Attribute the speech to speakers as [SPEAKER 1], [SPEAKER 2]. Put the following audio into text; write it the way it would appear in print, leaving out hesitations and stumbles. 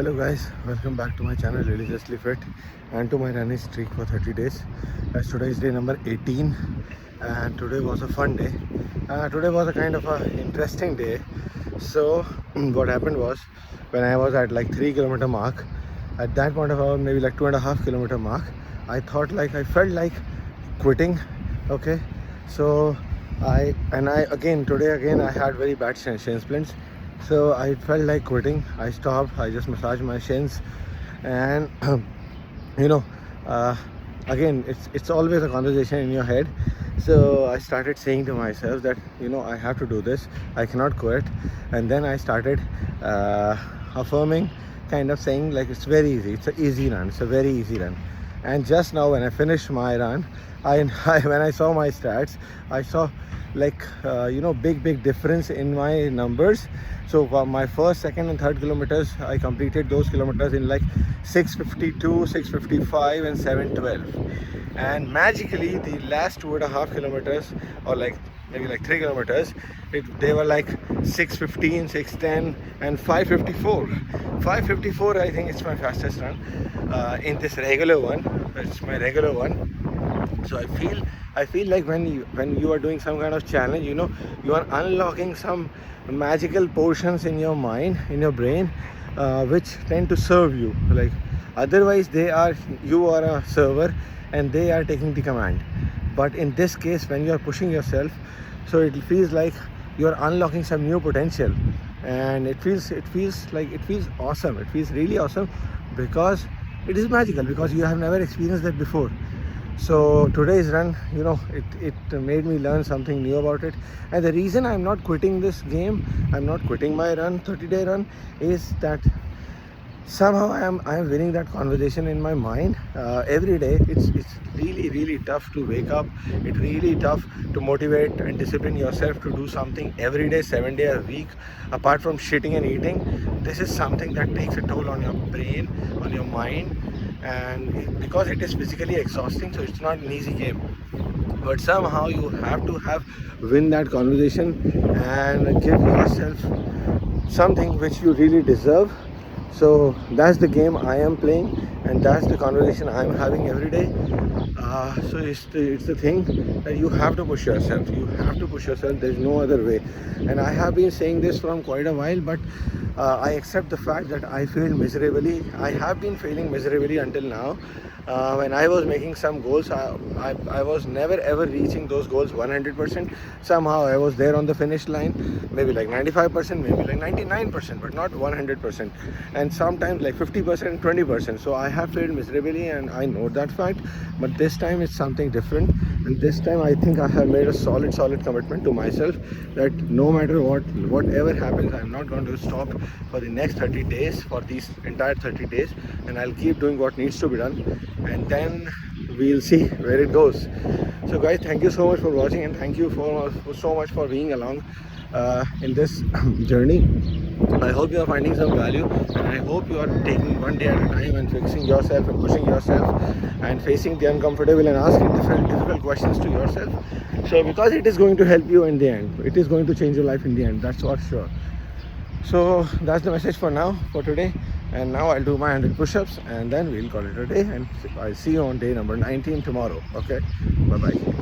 [SPEAKER 1] Hello guys, welcome back to my channel Religiously Fit and to my running streak for 30 days. As today is day number 18 and today was a fun day. Today was a kind of a interesting day. So what happened was, when I was at like 3 kilometer mark, at that point of hour, maybe like 2.5 kilometer mark, I felt like quitting. Okay, so today again I had very bad shin splints. So I felt like quitting. I stopped. I just massaged my shins, and you know, uh, again, it's always a conversation in your head. So I started saying to myself that I have to do this. I cannot quit. And then I started affirming, kind of saying like it's very easy. It's an easy run. It's a very easy run. And just now when I finished my run, when I saw my stats, I saw like big difference in my numbers. So my first, second and third kilometers, I completed those kilometers in like 6:52, 6:55 and 7:12. And magically the last 2.5 kilometers, or like maybe like 3 kilometers, they were like 6:15, 6:10 and 5:54. 5:54, I think it's my fastest run in this regular one. It's my regular one. So I feel like when you are doing some kind of challenge, you are unlocking some magical portions in your mind, in your brain, which tend to serve you. Like otherwise you are a server and they are taking the command. But in this case, when you are pushing yourself, so it feels like you are unlocking some new potential, and it feels awesome. It feels really awesome because it is magical, because you have never experienced that before. So today's run, it made me learn something new about it. And the reason I'm not quitting this game, I'm not quitting my run, 30-day run, is that somehow I am winning that conversation in my mind every day. It's really tough to wake up. It's really tough to motivate and discipline yourself to do something every day, 7 days a week. Apart from shitting and eating, this is something that takes a toll on your brain, on your mind, and because it is physically exhausting, so it's not an easy game. But somehow you have to win that conversation and give yourself something which you really deserve. So that's the game I am playing, and that's the conversation I'm having every day. So it's the thing that you have to push yourself. You have to push yourself. There's no other way. And I have been saying this from quite a while, but I accept the fact that I failed miserably. I have been failing miserably until now. When I was making some goals, I was never ever reaching those goals 100%. Somehow I was there on the finish line, maybe like 95%, maybe like 99%, but not 100%. And sometimes like 50%, 20%. So I have failed miserably, and I know that fact. But this time it's something different. And this time I think I have made a solid commitment to myself that no matter whatever happens, I'm not going to stop for the next 30 days, for these entire 30 days, and I'll keep doing what needs to be done, and then we'll see where it goes. So guys, thank you so much for watching, and thank you for so much for being along in this journey. I hope you are finding some value, and I hope you are taking one day at a time and fixing yourself and pushing yourself and facing the uncomfortable and asking difficult questions to yourself. So because it is going to help you in the end, it is going to change your life in the end, that's for sure. So that's the message for now, for today. And now I'll do my 100 push-ups, and then we'll call it a day, and I'll see you on day number 19 tomorrow. Okay, bye bye.